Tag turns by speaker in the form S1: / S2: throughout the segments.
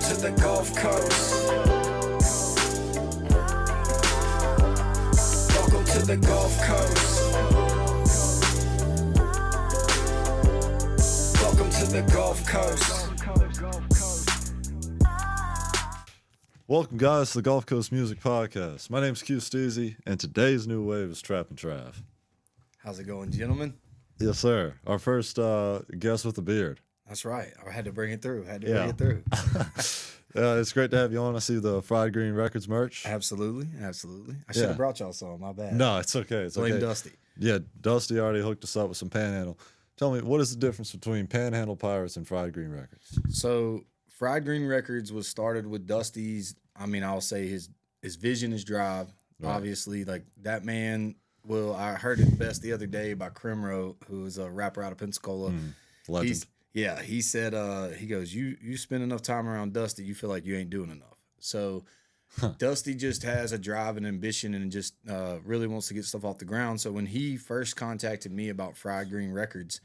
S1: to the Gulf Coast. Welcome to the Gulf Coast. Welcome to the Gulf Coast.
S2: Welcome, guys, to the Gulf Coast Music Podcast. My name's Q Steezy, and today's new wave is Trappin Trav.
S3: How's it going, gentlemen?
S2: Yes, sir. Our first guest with a beard.
S3: That's right. I had to bring it through.
S2: It's great to have you on. I see the Fried Green Records merch.
S3: Absolutely. I should have brought y'all some. My bad.
S2: No, it's okay. It's
S3: Blame
S2: okay.
S3: Dusty.
S2: Yeah, Dusty already hooked us up with some Panhandle. Tell me, what is the difference between Panhandle Pirates and Fried Green Records?
S3: So, Fried Green Records was started with Dusty's. I mean, I'll say his vision, his drive. Right. Obviously, like that man. Well, I heard it best the other day by Crimro, who is a rapper out of Pensacola.
S2: Legend.
S3: He said, he goes, you spend enough time around Dusty, you feel like you ain't doing enough. So Dusty just has a drive and ambition and just really wants to get stuff off the ground. So when he first contacted me about Fried Green Records,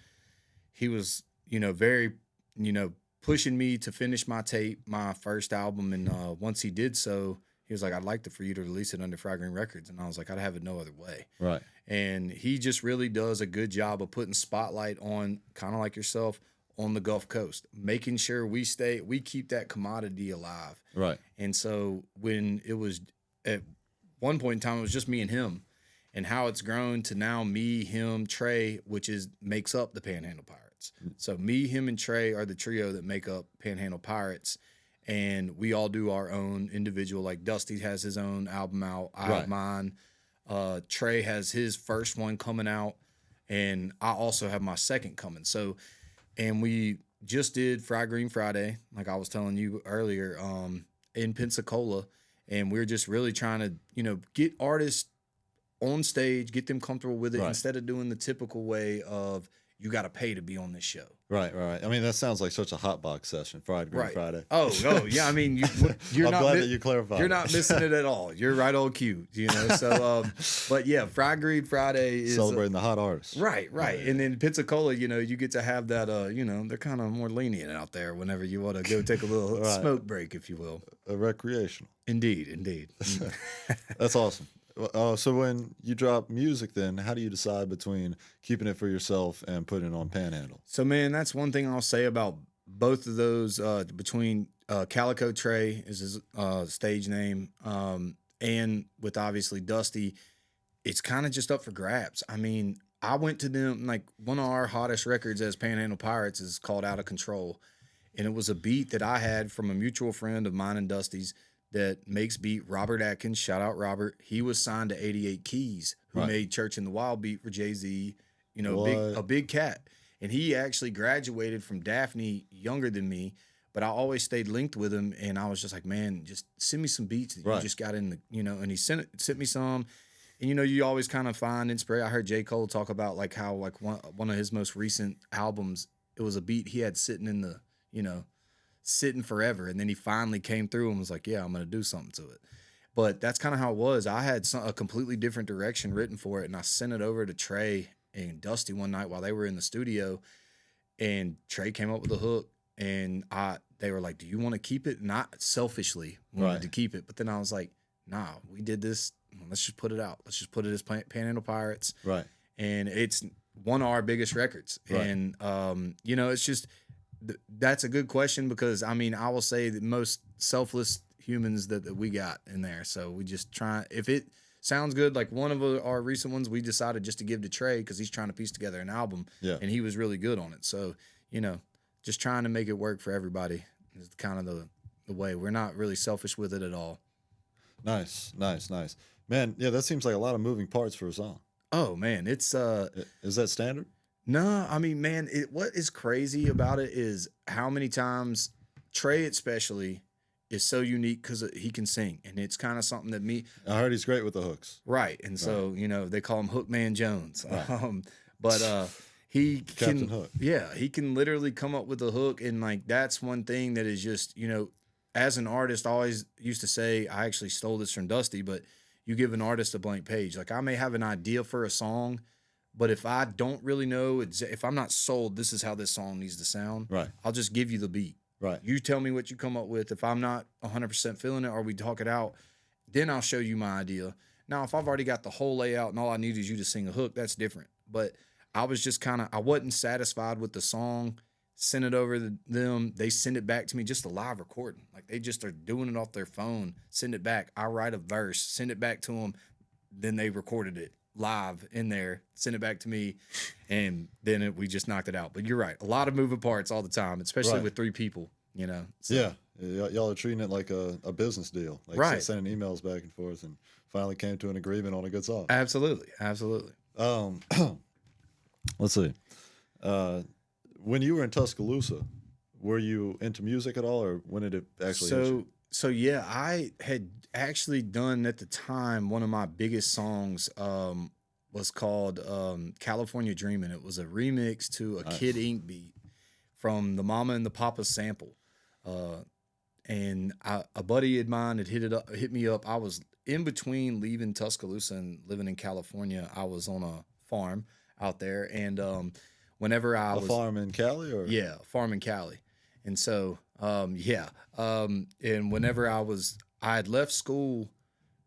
S3: he was, very, pushing me to finish my tape, my first album. And once he did so, he was like, I'd like for you to release it under Fried Green Records. And I was like, I'd have it no other way.
S2: Right.
S3: And he just really does a good job of putting spotlight on, kind of like yourself, on the Gulf Coast, making sure we keep that commodity alive.
S2: Right.
S3: And so when it was at one point in time, it was just me and him, and how it's grown to now me, him, Trey, which makes up the Panhandle Pirates. So me, him, and Trey are the trio that make up Panhandle Pirates. And we all do our own individual, like Dusty has his own album out. I have mine. Trey has his first one coming out. And I also have my second coming. So, and we just did Fried Green Friday, like I was telling you earlier, in Pensacola. And we're just really trying to, get artists on stage, get them comfortable with it, instead of doing the typical way of you got to pay to be on this show.
S2: Right. I mean, that sounds like such a hot box session, Fried Green Friday.
S3: Oh, yeah. I mean, you're
S2: I'm
S3: not
S2: glad that you clarified.
S3: You're not missing it at all. You're right on cue, So, but yeah, Fried Green Friday is
S2: celebrating the hot artists.
S3: Right. And then Pensacola, you get to have that. They're kind of more lenient out there whenever you want to go take a little smoke break, if you will.
S2: Recreational.
S3: Indeed.
S2: That's awesome. So when you drop music, then how do you decide between keeping it for yourself and putting it on Panhandle?
S3: So, man, that's one thing I'll say about both of those. Between Calico Trey is his stage name, and with obviously Dusty, it's kind of just up for grabs. I mean, I went to them, like one of our hottest records as Panhandle Pirates is called Out of Control, and it was a beat that I had from a mutual friend of mine and Dusty's that makes beat, Robert Atkins. Shout out Robert. He was signed to 88 Keys, who made Church in the Wild beat for Jeezy, a big cat. And he actually graduated from Daphne younger than me, but I always stayed linked with him. And I was just like, man, just send me some beats that you just got in the, and he sent me some. And, you always kind of find inspiration. I heard J. Cole talk about like how like one of his most recent albums, it was a beat he had sitting in the, sitting forever, and then he finally came through and was like, yeah, I'm gonna do something to it. But that's kind of how it was. I had a completely different direction written for it, and I sent it over to Trey and Dusty one night while they were in the studio, and Trey came up with a hook, and they were like, do you want to keep it? Not selfishly wanted to keep it, but then I was like, nah, we did this, let's just put it out, let's just put it as Panhandle Pirates, and it's one of our biggest records, and it's just that's a good question, because I mean, I will say the most selfless humans that we got in there. So we just try, if it sounds good, like one of our recent ones, we decided just to give to Trey because he's trying to piece together an album, and he was really good on it. So, just trying to make it work for everybody is kind of the way. We're not really selfish with it at all.
S2: Nice. Man, yeah, that seems like a lot of moving parts for a song.
S3: Oh, man, it's...
S2: Is that standard?
S3: No, I mean, man, what is crazy about it is how many times Trey especially is so unique because he can sing, and it's kind of something that
S2: I heard he's great with the hooks.
S3: Right, and so they call him Hookman Jones. But he
S2: Captain
S3: can,
S2: Hook.
S3: Yeah, he can literally come up with a hook, and like that's one thing that is just as an artist, I always used to say, I actually stole this from Dusty, but you give an artist a blank page. Like I may have an idea for a song, but if I don't really know, if I'm not sold, this is how this song needs to sound.
S2: Right.
S3: I'll just give you the beat.
S2: Right.
S3: You tell me what you come up with. If I'm not 100% feeling it or we talk it out, then I'll show you my idea. Now, if I've already got the whole layout and all I need is you to sing a hook, that's different. But I was just I wasn't satisfied with the song. Send it over to them. They send it back to me, just a live recording. Like they just are doing it off their phone. Send it back. I write a verse, send it back to them. Then they recorded it live in there, send it back to me, and then we just knocked it out. But you're right. A lot of moving parts all the time, especially
S2: Right.
S3: with 3 people, you know. So,
S2: Yeah. Y'all are treating it like a business deal. Like
S3: Right.
S2: sending emails back and forth and finally came to an agreement on a good song.
S3: Absolutely. Absolutely.
S2: Let's see. When you were in Tuscaloosa, were you into music at all, or when did it actually hit you?
S3: So yeah, I had actually done at the time one of my biggest songs was called California Dreamin'. It was a remix to a
S2: Nice.
S3: Kid Ink beat from the Mama and the Papa sample. And a buddy of mine had hit me up. I was in between leaving Tuscaloosa and living in California. I was on a farm out there, and whenever I
S2: A
S3: was
S2: farm in Cali, or
S3: yeah, a farm in Cali. And so, and whenever I had left school,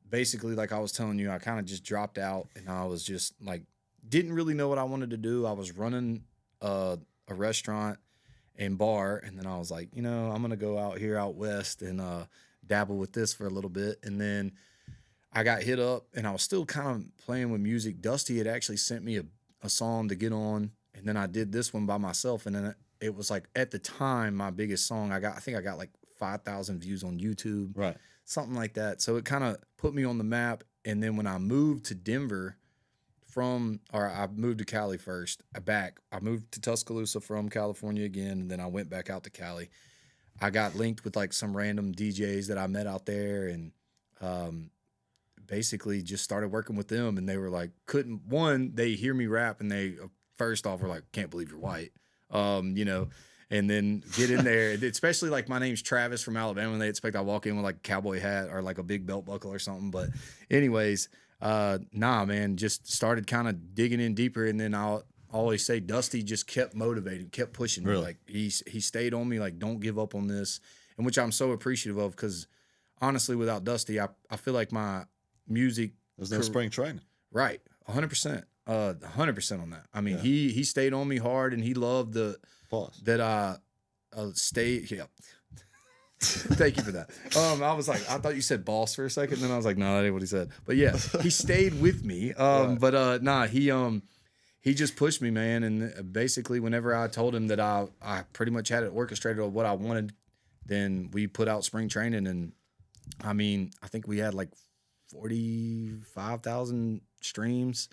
S3: basically, like I was telling you, I kind of just dropped out and I was just like, didn't really know what I wanted to do. I was running a restaurant and bar. And then I was like, I'm going to go out west and dabble with this for a little bit. And then I got hit up and I was still kind of playing with music. Dusty had actually sent me a song to get on. And then I did this one by myself. And then it was like, at the time, my biggest song, I think I got like 5,000 views on YouTube,
S2: right?
S3: something like that. So it kind of put me on the map. And then when I moved to Denver I moved to Cali first, I moved to Tuscaloosa from California again. And then I went back out to Cali. I got linked with like some random DJs that I met out there and basically just started working with them. And they were like, they hear me rap and they first off were like, can't believe you're white. And then get in there, especially like my name's Travis from Alabama, and they expect I walk in with like a cowboy hat or like a big belt buckle or something. But anyways, nah, man, just started kind of digging in deeper. And then I'll always say Dusty just kept motivating, kept pushing me.
S2: Really?
S3: Like he stayed on me, like, don't give up on this. And which I'm so appreciative of, because honestly, without Dusty, I feel like my music.
S2: There's no spring training.
S3: Right. 100%. 100% on that. I mean,
S2: Yeah.
S3: he stayed on me hard, and he loved
S2: Pause.
S3: that I stayed. Yeah. Thank you for that. I was like, I thought you said boss for a second, and then I was like, no, that ain't what he said. But yeah, he stayed with me.
S2: Right.
S3: But he just pushed me, man. And basically, whenever I told him that I pretty much had it orchestrated of what I wanted, then we put out spring training, and I mean, I think we had like 45,000 streams.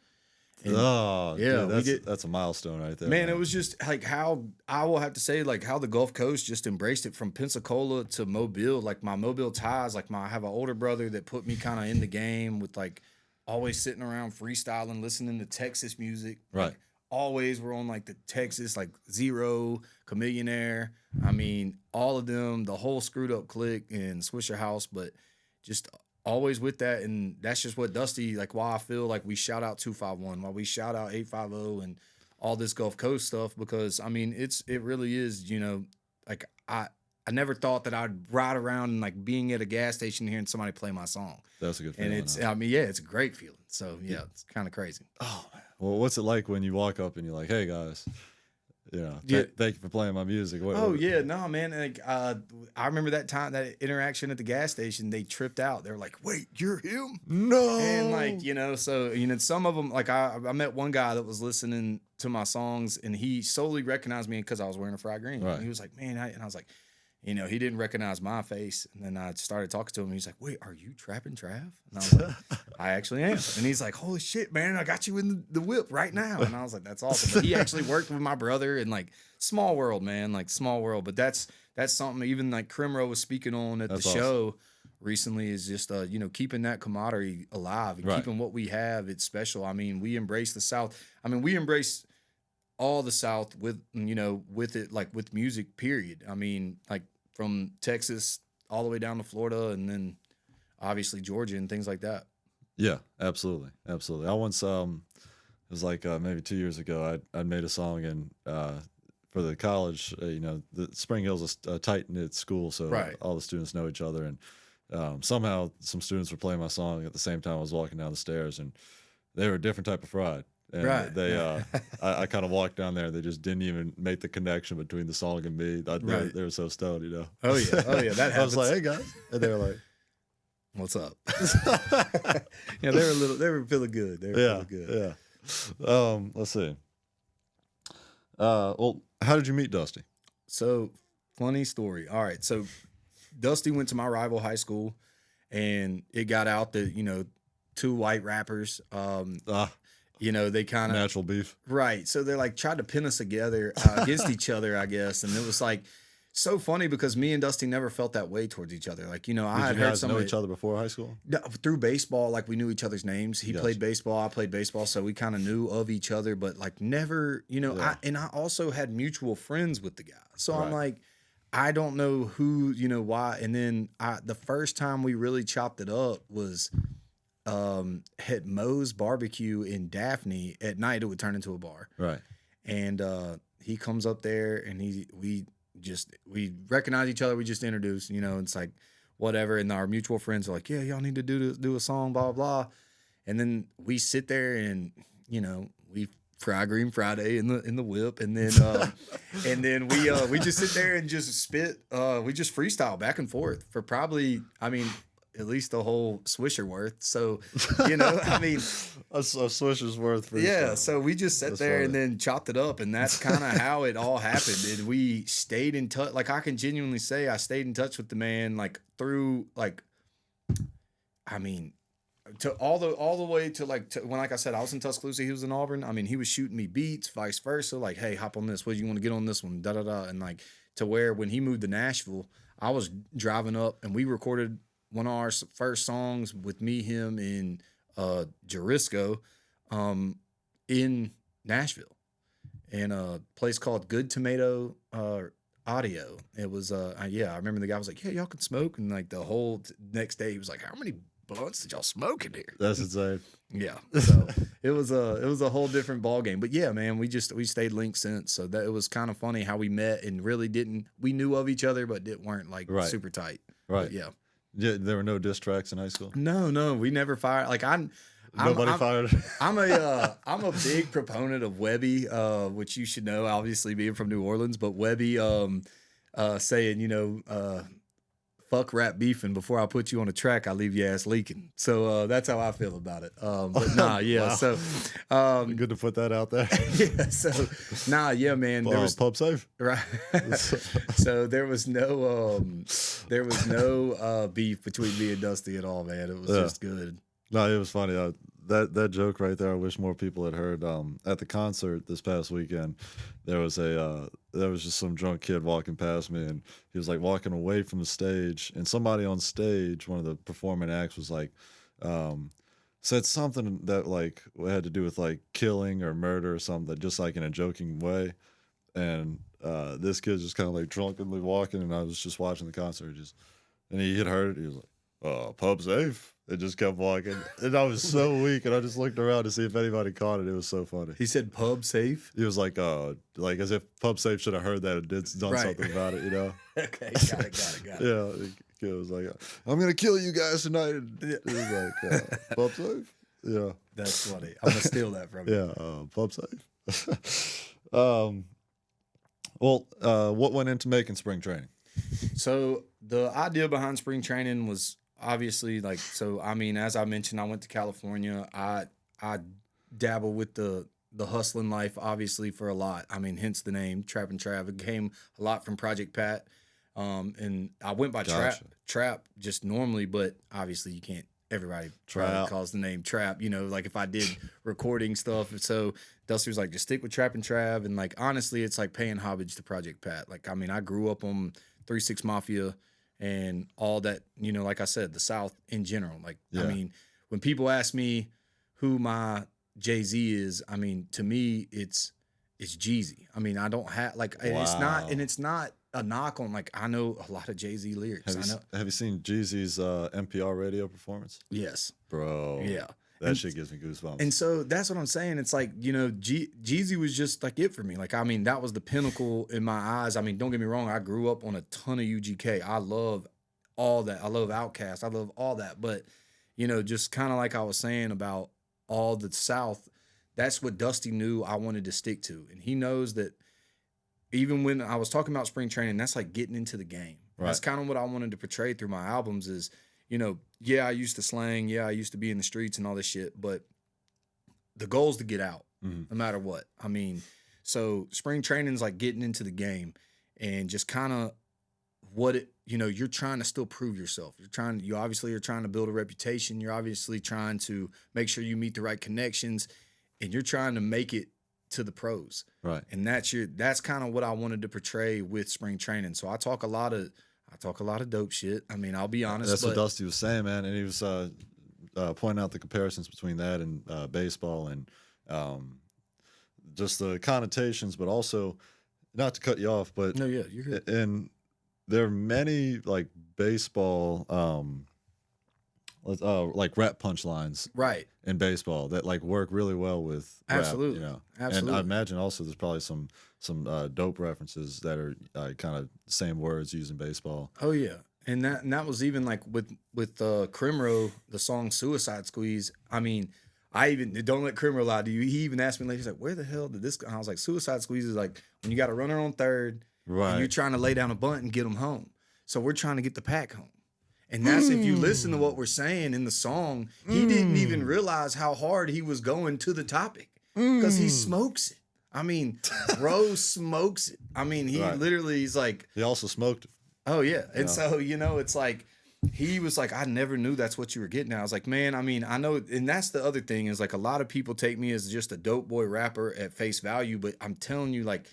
S3: And
S2: yeah,
S3: dude,
S2: that's a milestone right there.
S3: Man, it was just like how I will have to say, like how the Gulf Coast just embraced it from Pensacola to Mobile. Like my Mobile ties, like I have an older brother that put me kind of in the game with like always sitting around freestyling, listening to Texas music.
S2: Right.
S3: Like, always were on like the Texas, like Zero, Chamillionaire. I mean, all of them, the whole Screwed Up Clique and Swisher House, but just always with that. And that's just what Dusty, like why I feel like we shout out 251, why we shout out 850 and all this Gulf Coast stuff, because I mean, it really is, like I never thought that I'd ride around and like being at a gas station hearing somebody play my song.
S2: That's a good feeling.
S3: And it's a great feeling. So yeah, it's kind of crazy.
S2: Oh man. Well, what's it like when you walk up and you're like, "Hey guys, thank you for playing my music."
S3: Yeah, no, man. Like, I remember that interaction at the gas station. They tripped out. They were like, "Wait, you're him?"
S2: No.
S3: And like, so some of them, like I met one guy that was listening to my songs, and he solely recognized me because I was wearing a fried green.
S2: Right.
S3: And he was like, "Man," and I was like, he didn't recognize my face. And then I started talking to him. And he's like, "Wait, are you Trappin Trav?" And I was like, "I actually am." And he's like, "Holy shit, man, I got you in the whip right now." And I was like, "That's awesome." But he actually worked with my brother, and like small world, man, like small world. But that's something even like Crimro was speaking on at
S2: That's
S3: the show recently, is just keeping that camaraderie alive and
S2: Right.
S3: keeping what we have. It's special. I mean, we embrace the South. I mean, we embrace all the South with it, like with music, period. I mean, like from Texas all the way down to Florida, and then obviously Georgia and things like that.
S2: Yeah, absolutely. I once it was like maybe 2 years ago, I made a song, and for the college, the Spring Hill's a tight knit school, so
S3: Right.
S2: all the students know each other. And somehow some students were playing my song at the same time I was walking down the stairs, and they were a different type of fried. And
S3: Right.
S2: they, I kind of walked down there. They just didn't even make the connection between the song and me.
S3: Right.
S2: They were so stoned,
S3: Oh yeah, that happens.
S2: I was like, "Hey guys," and they were like,
S3: "What's up?" Yeah, they were feeling good. They were feeling good.
S2: Yeah. Let's see. Well, how did you meet Dusty?
S3: So, funny story. All right, so Dusty went to my rival high school, and it got out that two white rappers. They kind of
S2: Natural beef.
S3: right. So they like tried to pin us together against each other, I guess, and it was like so funny because me and Dusty never felt that way towards each other. Like I
S2: Did
S3: had
S2: you
S3: heard
S2: guys
S3: some
S2: know
S3: of
S2: each other before high school?
S3: through baseball, like we knew each other's names. He
S2: Yes.
S3: played baseball, I played baseball, so we kind of knew of each other, but like never,
S2: Yeah.
S3: I also had mutual friends with the guy. So I'm
S2: Right.
S3: like, I don't know who, why. And then the first time we really chopped it up was at Moe's Barbecue in Daphne. At night it would turn into a bar.
S2: Right.
S3: And he comes up there and we recognize each other. We just introduce, it's like whatever. And our mutual friends are like, yeah, y'all need to do a song, blah, blah, blah. And then we sit there and, we fry Green Friday in the whip. And then we just sit there and just spit. We just freestyle back and forth for probably, at least the whole Swisher worth. So,
S2: A Swisher's worth for
S3: yeah, so we just sat
S2: That's
S3: there
S2: funny.
S3: and then chopped it up, and that's kind of how it all happened. And we stayed in touch. Like I can genuinely say, I stayed in touch with the man through to all the way to when I said I was in Tuscaloosa, he was in Auburn. He was shooting me beats, vice versa. Like, hey, hop on this. What do you want to get on this one? Da da da. And to where when he moved to Nashville, I was driving up and we recorded one of our first songs with me, him, and Jericho in Nashville in a place called Good Tomato Audio. It was I remember the guy was like, yeah, y'all can smoke, and the whole next day he was like, how many blunts did y'all smoke in here?
S2: That's insane.
S3: Yeah, so it was a whole different ball game. But yeah, man, we stayed linked since. So that it was kind of funny how we met and really we knew of each other, but weren't
S2: Right.
S3: super tight.
S2: Right.
S3: But yeah.
S2: Yeah, there were no diss tracks in high school.
S3: No, we never fired.
S2: Nobody fired.
S3: I'm a big proponent of Webby, which you should know, obviously being from New Orleans. But Webby, saying fuck rap beefing. Before I put you on a track, I leave your ass leaking. So that's how I feel about it. But nah, yeah.
S2: Wow.
S3: So
S2: Good to put that out there.
S3: yeah. So nah, yeah, man. There was
S2: Pub safe.
S3: right. So there was no beef between me and Dusty at all, man. It was just good.
S2: No, it was funny. That joke right there, I wish more people had heard. At the concert this past weekend, there was just some drunk kid walking past me, and he was walking away from the stage, and somebody on stage, one of the performing acts, was said something that had to do with killing or murder or something, just in a joking way, and this kid just kind of drunkenly walking, and I was just watching the concert, and he had heard it. He was like, "Pub safe." It just kept walking, and I was so weak, and I just looked around to see if anybody caught it. It was so funny.
S3: He said pub safe.
S2: He was like as if Pub Safe should have heard that and done
S3: Right.
S2: something about it,
S3: Okay, got it.
S2: Yeah, the kid was like, "I'm gonna kill you guys tonight." And he was like, "Pub Safe." Yeah,
S3: That's funny. I'm gonna steal that from you.
S2: yeah, Pub Safe. What went into making spring training?
S3: So the idea behind spring training was obviously as I mentioned, I went to California. I dabble with the hustling life, obviously, for a lot. Hence the name Trappin Trav. It came a lot from Project Pat. And I went by
S2: Gotcha.
S3: Trap just normally, but obviously you can't. Everybody probably
S2: Trap.
S3: calls the name Trap. If I did recording stuff. So Dusty was like, just stick with Trappin Trav. And honestly, it's paying homage to Project Pat. I grew up on 3-6 Mafia and all that, like I said, the South in general.
S2: Yeah.
S3: When people ask me who my Jay-Z is, to me, it's Jeezy. I don't have it's not a knock on I know a lot of Jay-Z lyrics.
S2: Have you seen Jeezy's NPR radio performance?
S3: Yes.
S2: Bro.
S3: Yeah.
S2: That shit gives me goosebumps.
S3: And so that's what I'm saying. It's like, you know, Jeezy was just like it for me. Like, I mean, that was the pinnacle in my eyes. I mean, don't get me wrong. I grew up on a ton of UGK. I love all that. I love Outkast. I love all that. But, you know, just kind of like I was saying about all the South, that's what Dusty knew I wanted to stick to. And he knows that even when I was talking about spring training, that's like getting into the game.
S2: Right.
S3: That's kind of what I wanted to portray through my albums is, you know, yeah, I used to slang. Yeah, I used to be in the streets and all this shit. But the goal is to get out no matter what. I mean, so spring training is like getting into the game and just kind of what it, you know, you're trying to still prove yourself. You obviously are trying to build a reputation. You're obviously trying to make sure you meet the right connections and you're trying to make it to the pros.
S2: Right.
S3: And that's kind of what I wanted to portray with spring training. So I talk a lot of dope shit. I mean, I'll be honest.
S2: That's what Dusty was saying, man. And he was pointing out the comparisons between that and baseball and just the connotations, but also not to cut you off, but
S3: no, yeah, you're good.
S2: And there are many like baseball, like rap punchlines,
S3: right,
S2: in baseball that like work really well with
S3: absolutely,
S2: rap, you know.
S3: absolutely.
S2: And I imagine also there's probably some dope references that are kind of same words used in baseball.
S3: Oh yeah, and that was even like with Crimro, the song "Suicide Squeeze." I mean, I even don't let Crimro lie to you. He even asked me later, he's like, "Where the hell did this go?" I was like, "Suicide Squeeze is like when you got a runner on third,
S2: Right.
S3: and you're trying to lay down a bunt and get them home. So we're trying to get the pack home." And that's if you listen to what we're saying in the song, he didn't even realize how hard he was going to the topic because he smokes it. I mean, bro smokes it. I mean, he literally, he's like,
S2: he also smoked it.
S3: Oh yeah. And so, you know, it's like, he was like, I never knew that's what you were getting at. I was like, man, I mean, I know. And that's the other thing is like a lot of people take me as just a dope boy rapper at face value, but I'm telling you, like,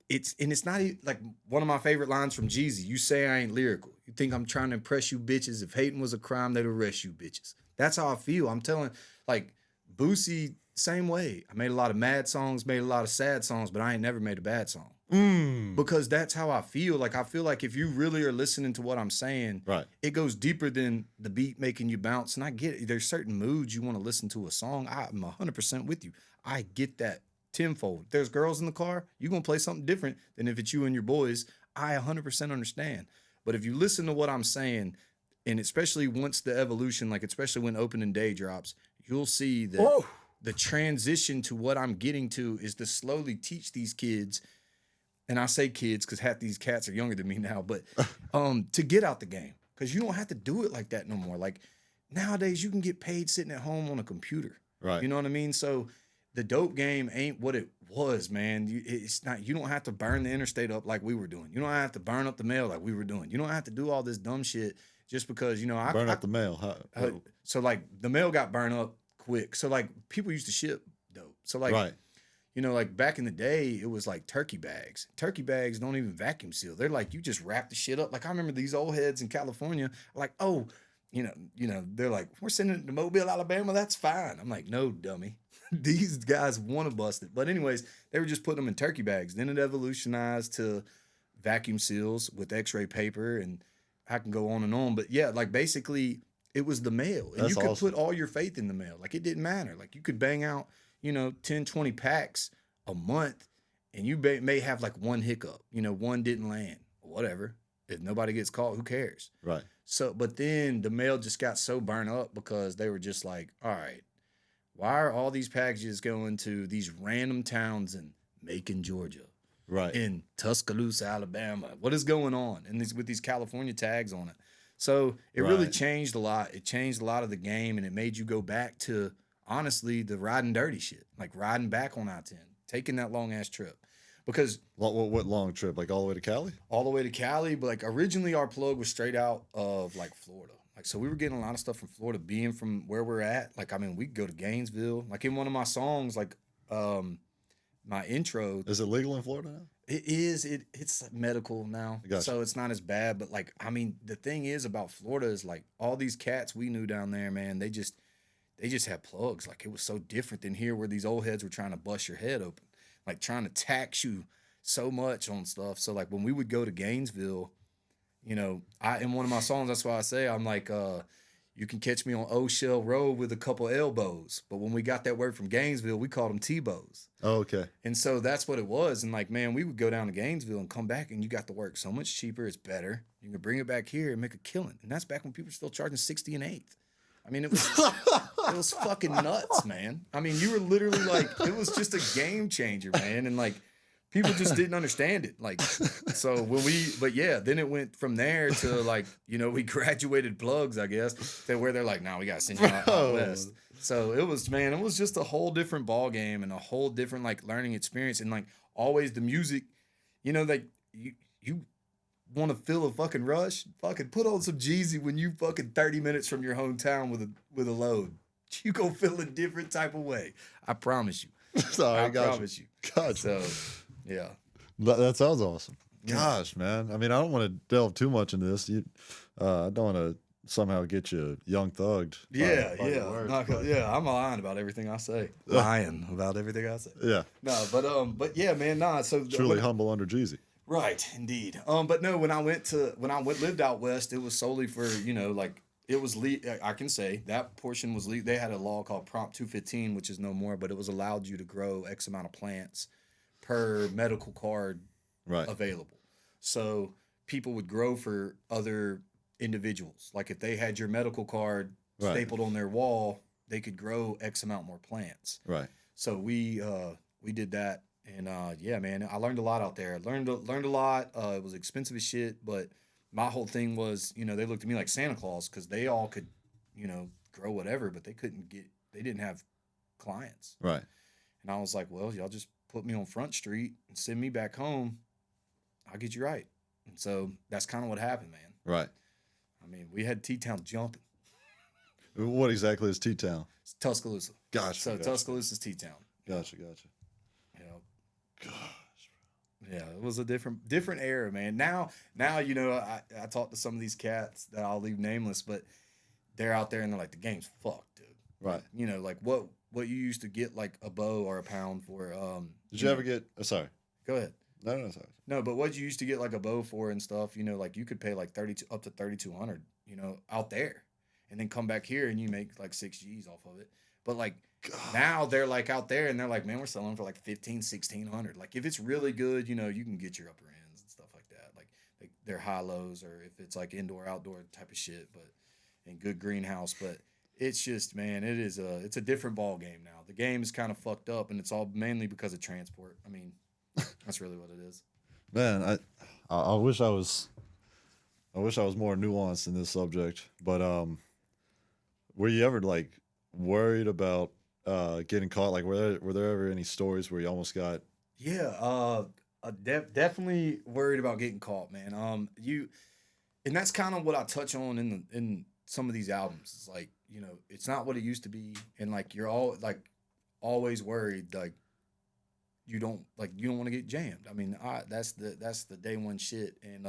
S3: it's not like one of my favorite lines from Jeezy. You say I ain't lyrical. You think I'm trying to impress you bitches. If hating was a crime, they'd arrest you bitches. That's how I feel. I'm telling, like, Boosie, same way. I made a lot of mad songs, made a lot of sad songs, but I ain't never made a bad song. Because that's how I feel. Like, I feel like if you really are listening to what I'm saying, it goes deeper than the beat making you bounce. And I get it. There's certain moods you want to listen to a song. I'm 100% with you. I get that tenfold. If there's girls in the car, you're going to play something different than if it's you and your boys. I 100% understand. But if you listen to what I'm saying, and especially once the evolution, like especially when Opening Day drops, you'll see that the transition to what I'm getting to is to slowly teach these kids, and I say kids because half these cats are younger than me now, but to get out the game. Because you don't have to do it like that no more. Like nowadays, you can get paid sitting at home on a computer.
S2: Right.
S3: You know what I mean? So the dope game ain't what it was, man. It's not. You don't have to burn the interstate up like we were doing. You don't have to burn up the mail like we were doing. You don't have to do all this dumb shit just because, you know.
S2: Burn up the mail.
S3: So like the mail got burned up quick. So like people used to ship dope. So like, you know, like back in the day, it was like turkey bags. Turkey bags don't even vacuum seal. They're like, you just wrap the shit up. Like I remember these old heads in California, like, oh, you know, they're like, we're sending it to Mobile, Alabama. That's fine. I'm like, no, dummy. These guys want to bust it. But anyways, they were just putting them in turkey bags. Then it evolutionized to vacuum seals with x-ray paper, and I can go on and on. But yeah, like basically it was the mail. And you could put all your faith in the mail. Like it didn't matter. Like you could bang out, you know, 10, 20 packs a month, and you may have like one hiccup. You know, one didn't land. Whatever. If nobody gets caught, who cares?
S2: Right.
S3: So, but then the mail just got so burned up because they were just like, all right, why are all these packages going to these random towns in Macon, Georgia?
S2: Right.
S3: In Tuscaloosa, Alabama. What is going on? And with these California tags on it. So it really changed a lot. It changed a lot of the game, and it made you go back to, honestly, the riding dirty shit. Like riding back on I-10, taking that long-ass trip. Because
S2: what long trip? Like all the way to Cali?
S3: All the way to Cali. But like originally our plug was straight out of like Florida. Like, so we were getting a lot of stuff from Florida, being from where we're at. Like, I mean, we could go to Gainesville. Like in one of my songs, like my intro.
S2: Is it legal in Florida now?
S3: It is. It's medical now.
S2: Gotcha.
S3: So it's not as bad. But like, I mean, the thing is about Florida is like all these cats we knew down there, man, they just had plugs. Like it was so different than here where these old heads were trying to bust your head open. Like trying to tax you so much on stuff. So like when we would go to Gainesville, you know, in one of my songs, that's why I say, I'm like, you can catch me on O'Shell Road with a couple elbows. But when we got that word from Gainesville, we called them T-bows.
S2: Oh, okay.
S3: And so that's what it was. And like, man, we would go down to Gainesville and come back and you got the work so much cheaper. It's better. You can bring it back here and make a killing. And that's back when people were still charging 60 an eighth. I mean, it was fucking nuts, man. I mean, you were literally like, it was just a game changer, man. And like, people just didn't understand it. Like, so but yeah, then it went from there to like, you know, we graduated plugs, I guess, to where they're like, nah, we got to send you out west. So it was just a whole different ball game and a whole different like learning experience. And like always the music, you know, like you want to feel a fucking rush, fucking put on some Jeezy when you fucking 30 minutes from your hometown with a load. You go feel a different type of way. I promise you.
S2: Sorry,
S3: I promise you.
S2: Gotcha.
S3: So, yeah.
S2: That sounds awesome.
S3: Yeah.
S2: Gosh, man. I mean, I don't want to delve too much into this. I don't want to somehow get you young thugged.
S3: Yeah,
S2: by your words, but-
S3: yeah. I'm lying about everything I say. Lying about everything I say.
S2: Yeah.
S3: No, but yeah, man, nah. So
S2: Truly humble under Jeezy.
S3: right, indeed. But no, when I lived out west, it was solely for, you know, like it was I can say that portion was they had a law called Prompt 215, which is no more, but it was allowed you to grow X amount of plants per medical card
S2: Right.
S3: available. So people would grow for other individuals. Like if they had your medical card
S2: Right.
S3: stapled on their wall, they could grow X amount more plants.
S2: Right.
S3: So we did that, and yeah, man, I learned a lot out there. Learned a lot. It was expensive as shit, but my whole thing was, you know, they looked at me like Santa Claus because they all could, you know, grow whatever, but they didn't have clients.
S2: Right.
S3: And I was like, well, y'all just put me on Front Street and send me back home. I'll get you right. And so that's kind of what happened, man.
S2: Right.
S3: I mean, we had T-Town jumping.
S2: What exactly is T-Town?
S3: It's Tuscaloosa.
S2: Gotcha.
S3: So
S2: gotcha.
S3: Tuscaloosa's T-Town.
S2: Gotcha.
S3: You know,
S2: Gosh.
S3: yeah, it was a different era, man. Now, you know, I talk to some of these cats that I'll leave nameless, but they're out there and they're like, the game's fucked, dude.
S2: Right.
S3: You know, like what you used to get like a bow or a pound for.
S2: Did you ever get? Sorry.
S3: Go ahead.
S2: No, sorry.
S3: No, but what you used to get like a bow for and stuff, you know, like you could pay like 32 up to 3,200, you know, out there, and then come back here and you make like 6 G's off of it. But like now they're like out there and they're like, man, we're selling for like 15, 1,600. Like if it's really good, you know, you can get your upper ends and stuff like that. Like they're high lows, or if it's like indoor outdoor type of shit, but in good greenhouse. But it's just, man, it's a different ball game now. The game is kind of fucked up, and it's all mainly because of transport. I mean, that's really what it is.
S2: Man, I wish I was more nuanced in this subject, but were you ever like worried about getting caught? Like were there ever any stories where you almost got?
S3: Yeah, definitely worried about getting caught, man. And that's kind of what I touch on in some of these albums. It's like, you know, it's not what it used to be, and like you're all like always worried, like you don't want to get jammed. I mean, that's the day one shit, and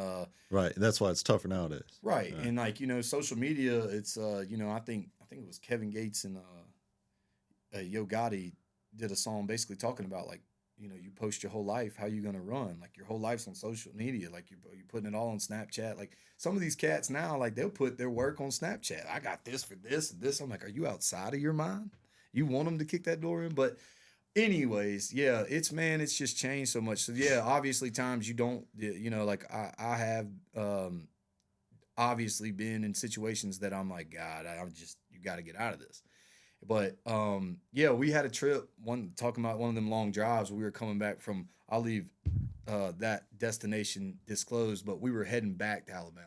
S2: Right. That's why it's tougher nowadays.
S3: right, and like, you know, social media, it's you know, I think it was Kevin Gates and Yo Gotti did a song basically talking about, like, you know, you post your whole life, how you gonna run? Like your whole life's on social media, like you're putting it all on Snapchat. Like some of these cats now, like they'll put their work on Snapchat. I got this for this and this. I'm like, are you outside of your mind? You want them to kick that door in? But anyways, yeah, it's just changed so much. So yeah, obviously times you don't, you know, like I have obviously been in situations that I'm like, God, you got to get out of this. But yeah, we had a trip, talking about one of them long drives. We were coming back from, I'll leave that destination disclosed, but we were heading back to Alabama,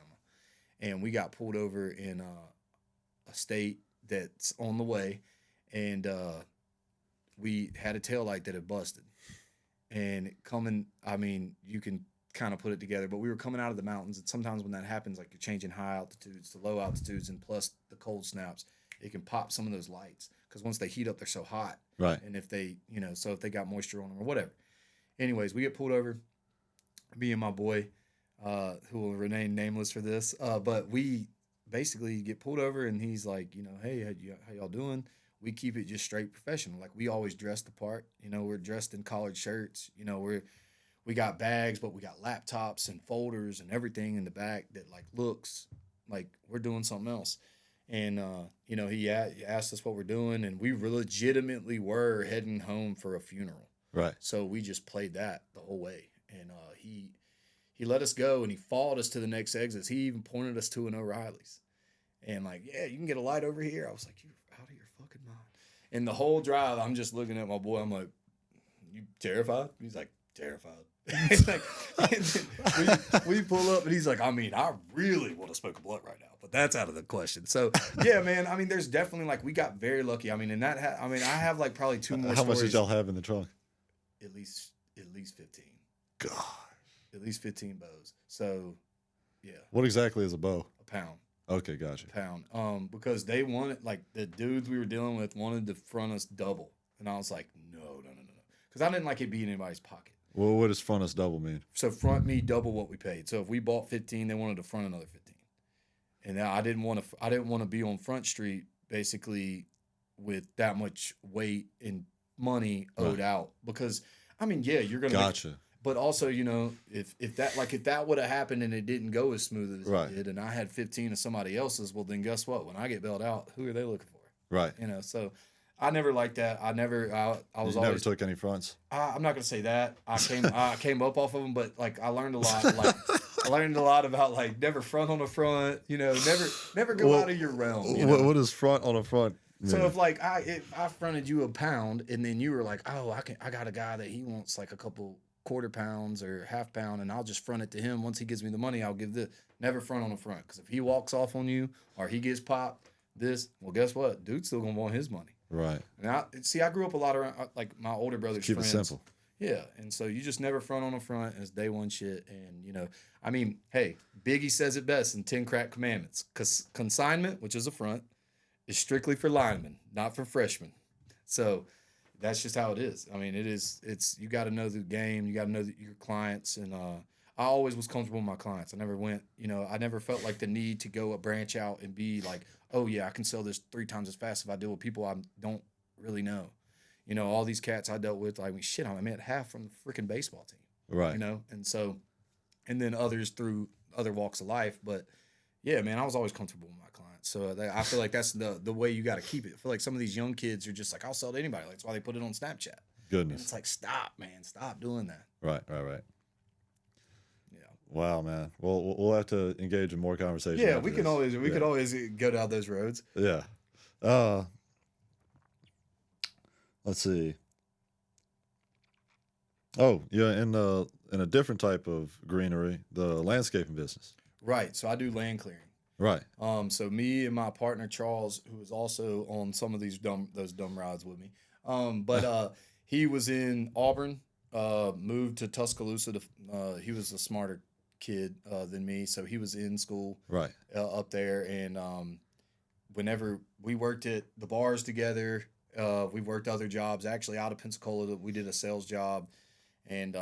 S3: and we got pulled over in a state that's on the way, and we had a taillight that had busted. And coming, I mean, you can kind of put it together, but we were coming out of the mountains, and sometimes when that happens, like you're changing high altitudes to low altitudes, and plus the cold snaps, it can pop some of those lights, because once they heat up, they're so hot.
S2: Right.
S3: And if they, you know, so if they got moisture on them or whatever. Anyways, we get pulled over, me and my boy, who will remain nameless for this, but we basically get pulled over, and he's like, you know, hey, how y'all doing? We keep it just straight professional. Like we always dress the part. You know, we're dressed in collared shirts. You know, we got bags, but we got laptops and folders and everything in the back that like looks like we're doing something else. And you know, he asked us what we're doing, and we legitimately were heading home for a funeral.
S2: Right.
S3: So we just played that the whole way, and he let us go, and he followed us to the next exits. He even pointed us to an O'Reilly's, and like, yeah, you can get a light over here. I was like, you out of your fucking mind. And the whole drive, I'm just looking at my boy. I'm like, you terrified? He's like, terrified. It's like, and then we pull up, and he's like, I mean, I really want to smoke a blunt right now, but that's out of the question. So yeah, man. I mean, there's definitely like we got very lucky. I mean, and I mean, I have like probably two more.
S2: How much
S3: stories.
S2: did y'all have in the trunk?
S3: At least 15.
S2: God.
S3: At least 15 bows. So yeah.
S2: What exactly is a bow?
S3: A pound.
S2: Okay, gotcha.
S3: Pound. Because they wanted, like, the dudes we were dealing with wanted to front us double, and I was like, no, because I didn't like it being in anybody's pocket.
S2: Well, what does front us double mean?
S3: So front me double what we paid. So if we bought 15, they wanted to front another 15, and I didn't want to be on Front Street basically with that much weight and money owed out, because I mean, yeah, you're gonna
S2: gotcha.
S3: But also, you know, if that would have happened and it didn't go as smooth as it did, and I had 15 of somebody else's, well, then guess what? When I get bailed out, who are they looking for?
S2: Right.
S3: You know, so I never liked that. I was
S2: you
S3: always
S2: never took any fronts.
S3: I'm not gonna say that. I came up off of them, but like I learned a lot. Like I learned a lot about like never front on the front. You know, never go out of your realm. You know?
S2: What is front on a front?
S3: So if like if I fronted you a pound and then you were like, oh, I got a guy that he wants like a couple quarter pounds or half pound, and I'll just front it to him. Once he gives me the money, I'll give this. Never front on the front, because if he walks off on you or he gets popped, well, guess what? Dude's still gonna want his money.
S2: Right.
S3: And I grew up a lot around like my older brother's
S2: Keep
S3: friends.
S2: it simple.
S3: Yeah, and so you just never front on the front. It's day one shit, and you know, I mean, hey, Biggie says it best in 10 Crack Commandments. Consignment, which is a front, is strictly for linemen, not for freshmen. So that's just how it is. I mean, it's you got to know the game. You got to know your clients. And I always was comfortable with my clients. I never felt like the need to go a branch out and be like, oh yeah, I can sell this 3 times as fast if I deal with people I don't really know. You know, all these cats I dealt with, like, I mean, shit, I met half from the freaking baseball team.
S2: Right.
S3: You know, and then others through other walks of life. But yeah, man, I was always comfortable with my clients. So I feel like that's the way you got to keep it. I feel like some of these young kids are just like, I'll sell to anybody. Like, that's why they put it on Snapchat.
S2: Goodness.
S3: And it's like, stop, man. Stop doing that.
S2: Right.
S3: Yeah.
S2: Wow, man. Well, we'll have to engage in more conversation.
S3: Yeah, we could always go down those roads.
S2: Yeah. Let's see. Oh, yeah, in a different type of greenery, the landscaping business.
S3: Right. So I do land clearing.
S2: Right.
S3: So me and my partner Charles, who is also on some of those dumb rides with me, but he was in Auburn, moved to Tuscaloosa. He was a smarter kid than me, so he was in school
S2: Right.
S3: Up there. And whenever we worked at the bars together, we worked other jobs. Actually, out of Pensacola, we did a sales job, and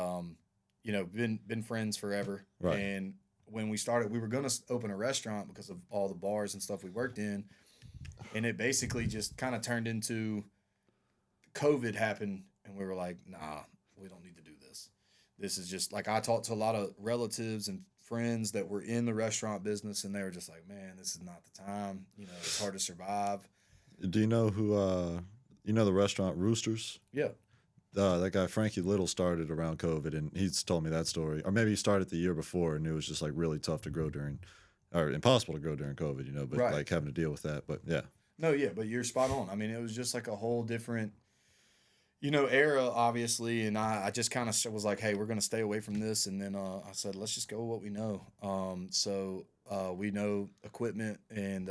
S3: you know, been friends forever.
S2: Right.
S3: And when we started, we were going to open a restaurant because of all the bars and stuff we worked in. And it basically just kind of turned into COVID happened. And we were like, nah, we don't need to do this. This is just like, I talked to a lot of relatives and friends that were in the restaurant business, and they were just like, man, this is not the time. You know, it's hard to survive.
S2: Do you know who, the restaurant Roosters?
S3: Yeah.
S2: That guy Frankie Little started around COVID, and he's told me that story. Or maybe he started the year before, and it was just like really tough to grow or impossible to grow during COVID, you know, but
S3: right.
S2: like having to deal with that. But yeah.
S3: No, yeah, but you're spot on. I mean, it was just like a whole different, you know, era, obviously. And I just kind of was like, hey, we're going to stay away from this. And then I said, let's just go with what we know. So we know equipment, and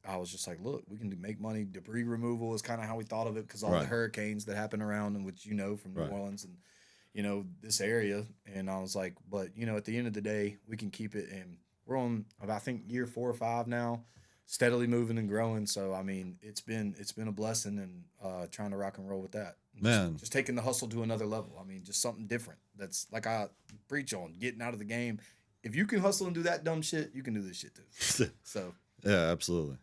S3: I was just like, look, we can make money. Debris removal is kind of how we thought of it, because all the hurricanes that happen around, and which, you know, from New Orleans and, you know, this area. And I was like, but, you know, at the end of the day, we can keep it. And we're on, I think, year 4 or 5 now, steadily moving and growing. So, I mean, it's been a blessing, and trying to rock and roll with that.
S2: Man.
S3: Just taking the hustle to another level. I mean, just something different. That's like I preach on, getting out of the game. If you can hustle and do that dumb shit, you can do this shit too. So.
S2: Yeah, absolutely.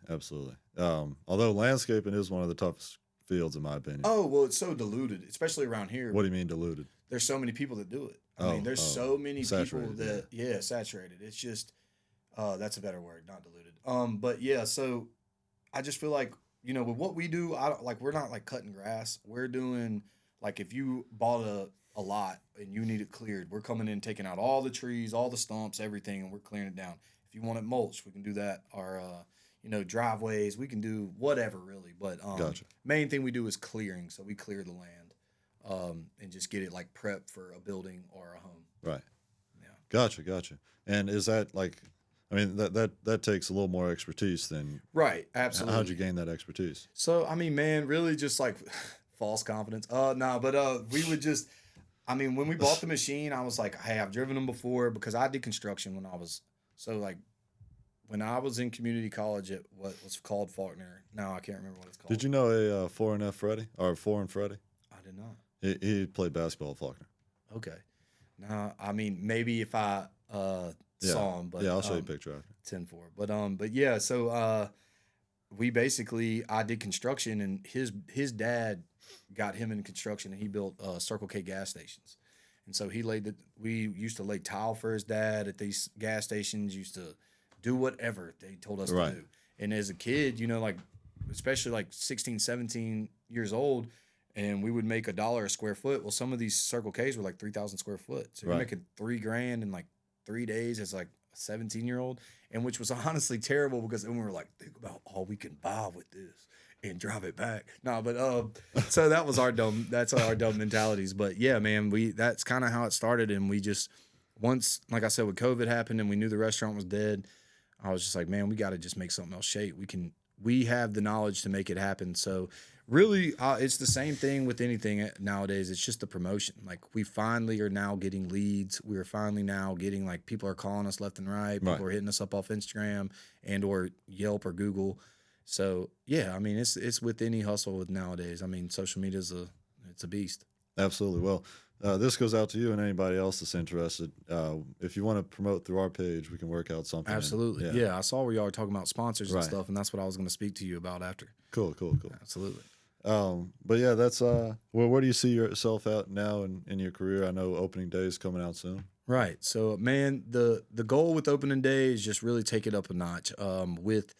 S2: Although landscaping is one of the toughest fields in my opinion.
S3: Oh, well, it's so diluted, especially around here.
S2: What do you mean diluted?
S3: There's so many people that do it. I mean, there's so many
S2: saturated,
S3: people that, saturated. It's just, that's a better word, not diluted. But yeah, so I just feel like, you know, with what we do, I don't like we're not like cutting grass. We're doing like if you bought a lot and you need it cleared, we're coming in taking out all the trees, all the stumps, everything, and we're clearing it down. If you want it mulched, we can do that. Our you know, driveways, we can do whatever really. But
S2: Gotcha.
S3: main thing we do is clearing. So we clear the land and just get it like prepped for a building or a home.
S2: Right.
S3: Yeah.
S2: Gotcha. And is that like, I mean, that takes a little more expertise than.
S3: Right. Absolutely.
S2: How'd you gain that expertise?
S3: So I mean, man, really just like false confidence. Nah, but we would just I mean, when we bought the machine, I was like, hey, I've driven them before because I did construction when I was so like when I was in community college at what was called Faulkner. Now I can't remember what it's called.
S2: Did you know a 4 and Freddie or 4 and Freddie?
S3: I did not.
S2: He played basketball at Faulkner.
S3: Okay. Now I mean maybe if I saw him, but
S2: yeah, I'll show you a picture after.
S3: 10-4. But yeah, so we basically I did construction and his dad got him in construction and he built Circle K gas stations. And so we used to lay tile for his dad at these gas stations, used to do whatever they told us to do. And as a kid, you know, like especially like 16, 17 years old, and we would make $1 a square foot. Well, some of these Circle Ks were like 3,000 square foot. So you're making $3,000 in like 3 days as like a 17-year-old, and which was honestly terrible because then we were like, think about all we can buy with this and drive it back. No, but so that was our dumb mentalities. But yeah, man, that's kind of how it started. And we just once, like I said, when COVID happened and we knew the restaurant was dead, I was just like, man, we got to just make something else shape. We have the knowledge to make it happen. So really, it's the same thing with anything nowadays. It's just the promotion. Like we finally are now getting leads. We're finally now getting like people are calling us left and right. People are hitting us up off Instagram and or Yelp or Google. So yeah, I mean it's with any hustle with nowadays. I mean social media it's a beast.
S2: Absolutely. Well, this goes out to you and anybody else that's interested. If you want to promote through our page, we can work out something.
S3: Absolutely. Yeah, I saw where y'all were talking about sponsors and stuff, and that's what I was going to speak to you about after.
S2: Cool.
S3: Absolutely.
S2: But yeah, that's well, where do you see yourself at now in your career? I know opening day is coming out soon.
S3: Right. So man, the goal with opening day is just really take it up a notch. With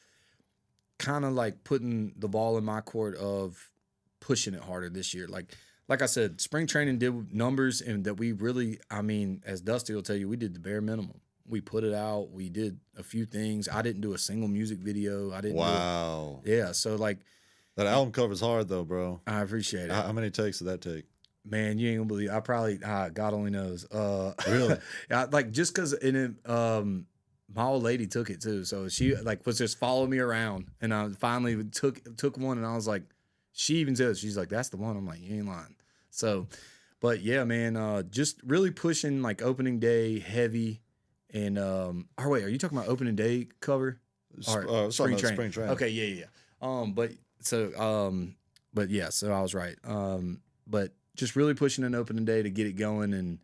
S3: kind of like putting the ball in my court of pushing it harder this year. Like I said, spring training did numbers, and that we really, I mean, as Dusty will tell you, we did the bare minimum. We put it out. We did a few things. I didn't do a single music video. I didn't.
S2: Wow.
S3: Yeah. So like
S2: that album cover's hard though, bro.
S3: I appreciate it.
S2: How many takes did that take?
S3: Man, you ain't gonna believe. I probably God only knows.
S2: Really?
S3: Like just because my old lady took it too, so she like was just following me around, and I finally took one, and I was like, she even says she's like, that's the one. I'm like, you ain't lying. So, but yeah, man, just really pushing like opening day heavy, and wait, are you talking about opening day cover?
S2: Spring training.
S3: Okay, yeah. But yeah, so I was right. But just really pushing an opening day to get it going and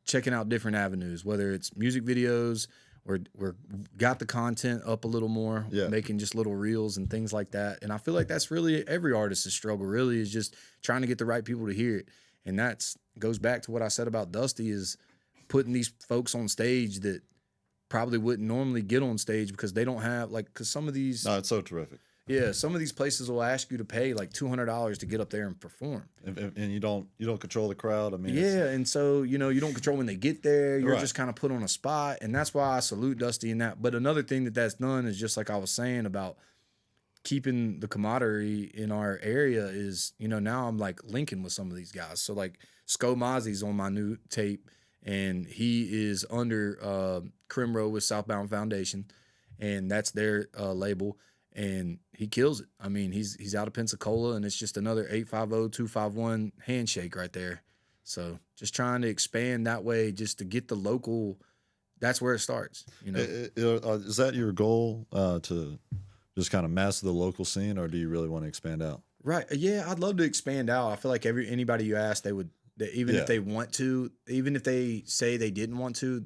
S3: checking out different avenues, whether it's music videos. We're got the content up a little more, making just little reels and things like that. And I feel like that's really every artist's struggle, really, is just trying to get the right people to hear it. And that's goes back to what I said about Dusty, is putting these folks on stage that probably wouldn't normally get on stage because they don't have because some of these.
S2: No, it's so terrific.
S3: Yeah, some of these places will ask you to pay like $200 to get up there and perform.
S2: And you don't control the crowd. I mean,
S3: and so you don't control when they get there. You're just kind of put on a spot, and that's why I salute Dusty in that. But another thing that's done is just like I was saying about keeping the camaraderie in our area is now I'm like linking with some of these guys. So like Sko Mozzie's on my new tape, and he is under Crimro with Southbound Foundation, and that's their label. And he kills it. I mean, he's out of Pensacola, and it's just another 850-251 handshake right there. So just trying to expand that way, just to get the local. That's where it starts.
S2: Is that your goal to just kind of master the local scene, or do you really want to expand out?
S3: Right. Yeah, I'd love to expand out. I feel like anybody you ask, they would, if they want to, even if they say they didn't want to,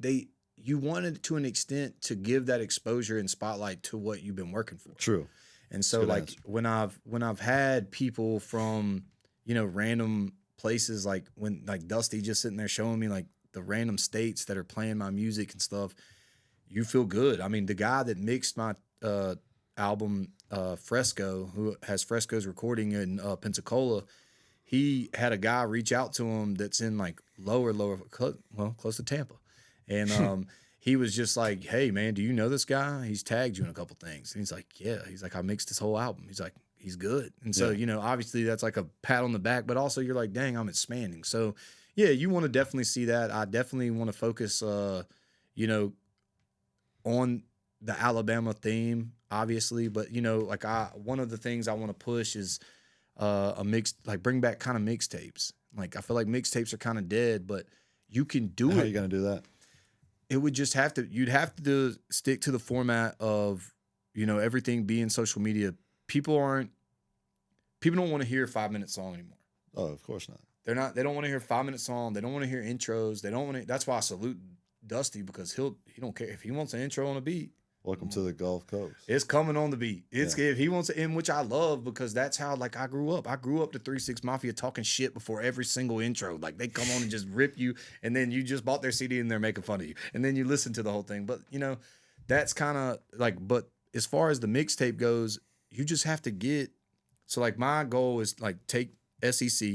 S3: you wanted to an extent to give that exposure and spotlight to what you've been working for.
S2: True.
S3: And so like when I've had people from, random places, like when like Dusty just sitting there showing me like the random states that are playing my music and stuff, you feel good. I mean, the guy that mixed my album Fresco, who has Fresco's recording in Pensacola. He had a guy reach out to him that's in like close to Tampa, and he was just like, "Hey man, do you know this guy? He's tagged you in a couple things." And he's like, "Yeah." He's like, "I mixed his whole album." He's like, "He's good." And so obviously that's like a pat on the back, but also you're like, "Dang, I'm expanding." So yeah, you want to definitely see that. I definitely want to focus, on the Alabama theme, obviously, but like one of the things I want to push is a mix, like bring back kind of mixtapes. Like I feel like mixtapes are kind of dead, but you can do
S2: How
S3: it.
S2: are you gonna do that?
S3: It would just have to, you'd have to stick to the format of, everything being social media. People don't want to hear a 5-minute song anymore.
S2: Oh, of course not.
S3: They don't want to hear a 5-minute song. They don't want to hear intros. They don't want to, that's why I salute Dusty, because he don't care if he wants an intro on a beat.
S2: Welcome to the Gulf Coast.
S3: It's coming on the beat. If he wants to end, which I love, because that's how I grew up. I grew up to 3 6 Mafia talking shit before every single intro. Like they come on and just rip you, and then you just bought their CD and they're making fun of you, and then you listen to the whole thing. But that's kind of like. But as far as the mixtape goes, you just have to get. So like my goal is like take SEC,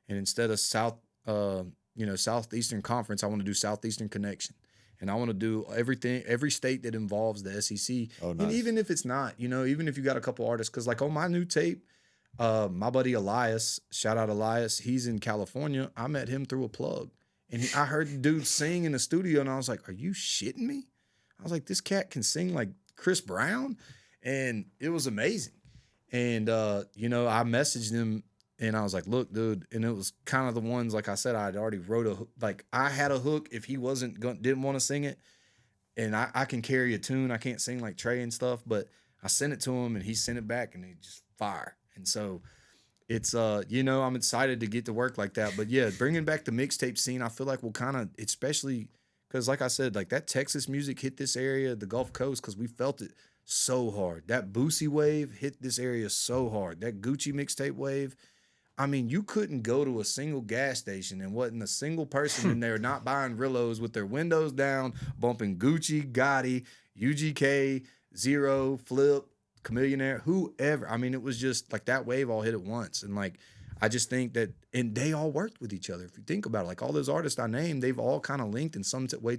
S3: and instead of Southeastern Conference, I want to do Southeastern Connection. And I want to do every state that involves the SEC.
S2: Oh, nice.
S3: And even if it's not, even if you got a couple artists, because like on my new tape, my buddy Elias, shout out Elias, he's in California. I met him through a plug. And I heard the dude sing in the studio, and I was like, are you shitting me? I was like, this cat can sing like Chris Brown? And it was amazing. And, I messaged him, and I was like, look, dude, and it was kind of the ones, like I said, I'd already wrote I had a hook if he didn't want to sing it, and I can carry a tune. I can't sing like Trey and stuff, but I sent it to him, and he sent it back, and he just fire. And so it's, I'm excited to get to work like that. But yeah, bringing back the mixtape scene, I feel like we'll kind of, especially because like I said, like that Texas music hit this area, the Gulf Coast, because we felt it so hard. That Boosie wave hit this area so hard. That Gucci mixtape wave. I mean, you couldn't go to a single gas station and wasn't a single person in there not buying Rillos with their windows down, bumping Gucci, Gotti, UGK, Zero, Flip, Chameleonaire, whoever. I mean, it was just like that wave all hit at once. And like, I just think that, and they all worked with each other. If you think about it, like all those artists I named, they've all kind of linked in some way,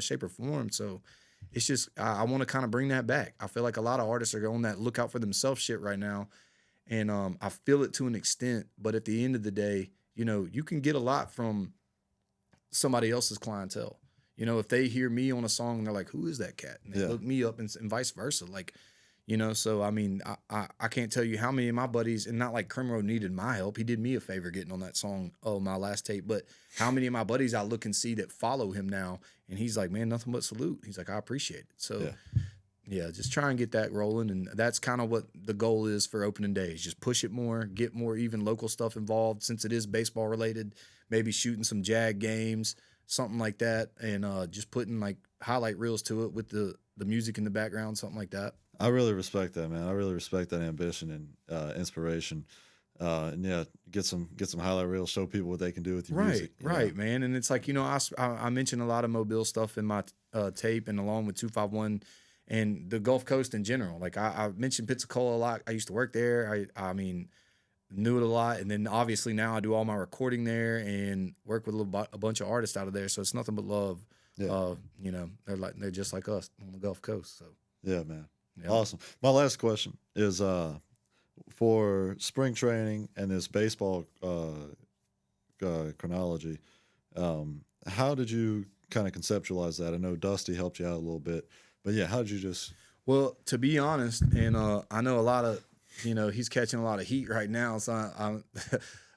S3: shape, or form. So it's just, I want to kind of bring that back. I feel like a lot of artists are on that lookout for themselves shit right now. And I feel it to an extent, but at the end of the day, you can get a lot from somebody else's clientele. If they hear me on a song and they're like, who is that cat? And they look me up and vice versa. Like, so I mean, I can't tell you how many of my buddies, and not like Crimro needed my help. He did me a favor getting on that song, my last tape, but how many of my buddies I look and see that follow him now, and he's like, man, nothing but salute. He's like, I appreciate it. So yeah, just try and get that rolling. And that's kind of what the goal is for opening days. Just push it more, get more even local stuff involved, since it is baseball related, maybe shooting some Jag games, something like that. And just putting like highlight reels to it with the music in the background, something like that.
S2: I really respect that, man. I really respect that ambition and inspiration. And yeah, get some highlight reels, show people what they can do with your music.
S3: Right, man. And it's like, I mentioned a lot of Mobile stuff in my tape, and along with 251 and the Gulf Coast in general. Like I mentioned Pensacola a lot. I used to work there. I mean, knew it a lot. And then obviously now I do all my recording there and work with a bunch of artists out of there. So it's nothing but love. Yeah. They're just like us on the Gulf Coast. So
S2: yeah, man. Yeah. Awesome. My last question is for spring training and this baseball chronology. How did you kind of conceptualize that? I know Dusty helped you out a little bit. But yeah, how did you just?
S3: Well, to be honest, and I know a lot of, he's catching a lot of heat right now. So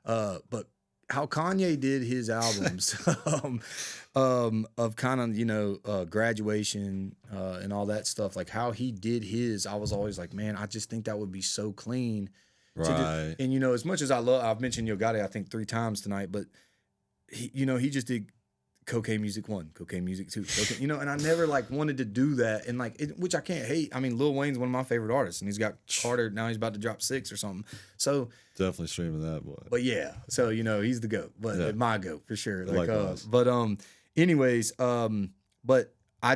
S3: but how Kanye did his albums of kind of Graduation and all that stuff, like how he did his, I was always like, man, I just think that would be so clean.
S2: Right.
S3: And as much as I've mentioned Yo Gotti, I think 3 times tonight, but he just did Cocaine Music 1, Cocaine Music 2, and I never like wanted to do that, and like which I can't hate. I mean, Lil Wayne's one of my favorite artists, and he's got Carter now. He's about to drop 6 or something. So
S2: definitely streaming that boy.
S3: But yeah, so he's the GOAT, but my GOAT for sure. Like,
S2: likewise.
S3: But anyways, but I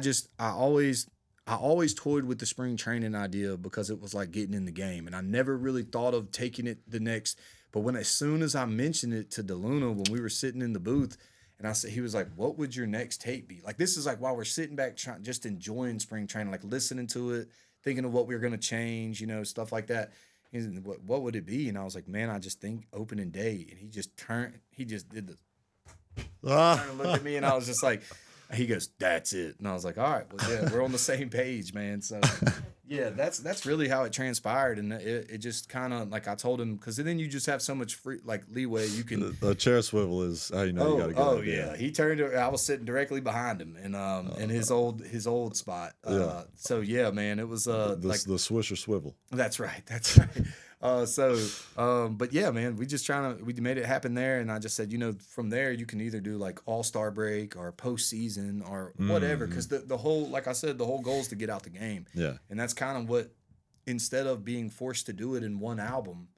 S3: I always toyed with the spring training idea because it was like getting in the game, and I never really thought of taking it the next. But as soon as I mentioned it to DeLuna when we were sitting in the booth, and I said, he was like, "What would your next tape be?" Like, this is like while we're sitting back, just enjoying spring training, like listening to it, thinking of what we were gonna change, stuff like that. He's like, what would it be? And I was like, man, I just think opening day. And he just did the turned and looked at me, and I was just like, he goes, "That's it." And I was like, all right, well, yeah, we're on the same page, man. So yeah, that's really how it transpired. And it just kind of, like I told him, because then you just have so much free, like, leeway. You can
S2: The chair swivel is how you know you got to get
S3: oh yeah. He turned. I was sitting directly behind him, and in his old spot.
S2: Yeah.
S3: So yeah, man, it was
S2: the Swisher swivel.
S3: That's right. That's right. But yeah, man, we made it happen there. And I just said, from there, you can either do like all-star break or postseason or whatever. Cause the whole, like I said, the whole goal is to get out the game.
S2: Yeah.
S3: And that's kind of what, instead of being forced to do it in one album,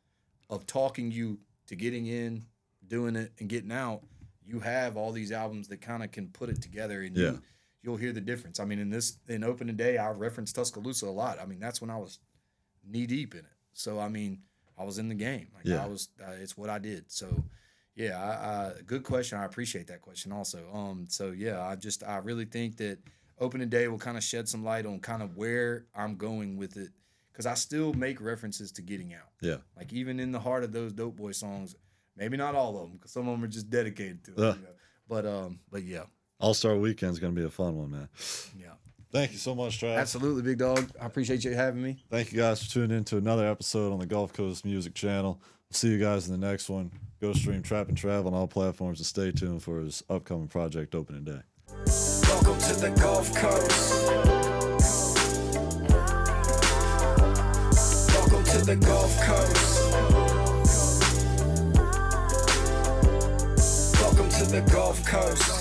S3: of talking you to getting in, doing it and getting out, you have all these albums that kind of can put it together, and you'll hear the difference. I mean, in opening day, I referenced Tuscaloosa a lot. I mean, that's when I was knee deep in it. So, I mean, I was in the game. Like, I was, it's what I did. So, yeah, good question. I appreciate that question also. So yeah, I really think that opening day will kind of shed some light on kind of where I'm going with it. Cause I still make references to getting out.
S2: Yeah.
S3: Like, even in the heart of those Dope Boy songs, maybe not all of them, cause some of them are just dedicated to it. But yeah.
S2: All-Star Weekend's going to be a fun one, man.
S3: Yeah.
S2: Thank you so much, Trav.
S3: Absolutely, big dog. I appreciate you having me.
S2: Thank you guys for tuning in to another episode on the Gulf Coast Music Channel. We'll see you guys in the next one. Go stream Trappin Trav on all platforms and stay tuned for his upcoming project opening day.
S1: Welcome to the Gulf Coast. Welcome to the Gulf Coast. Welcome to the Gulf Coast.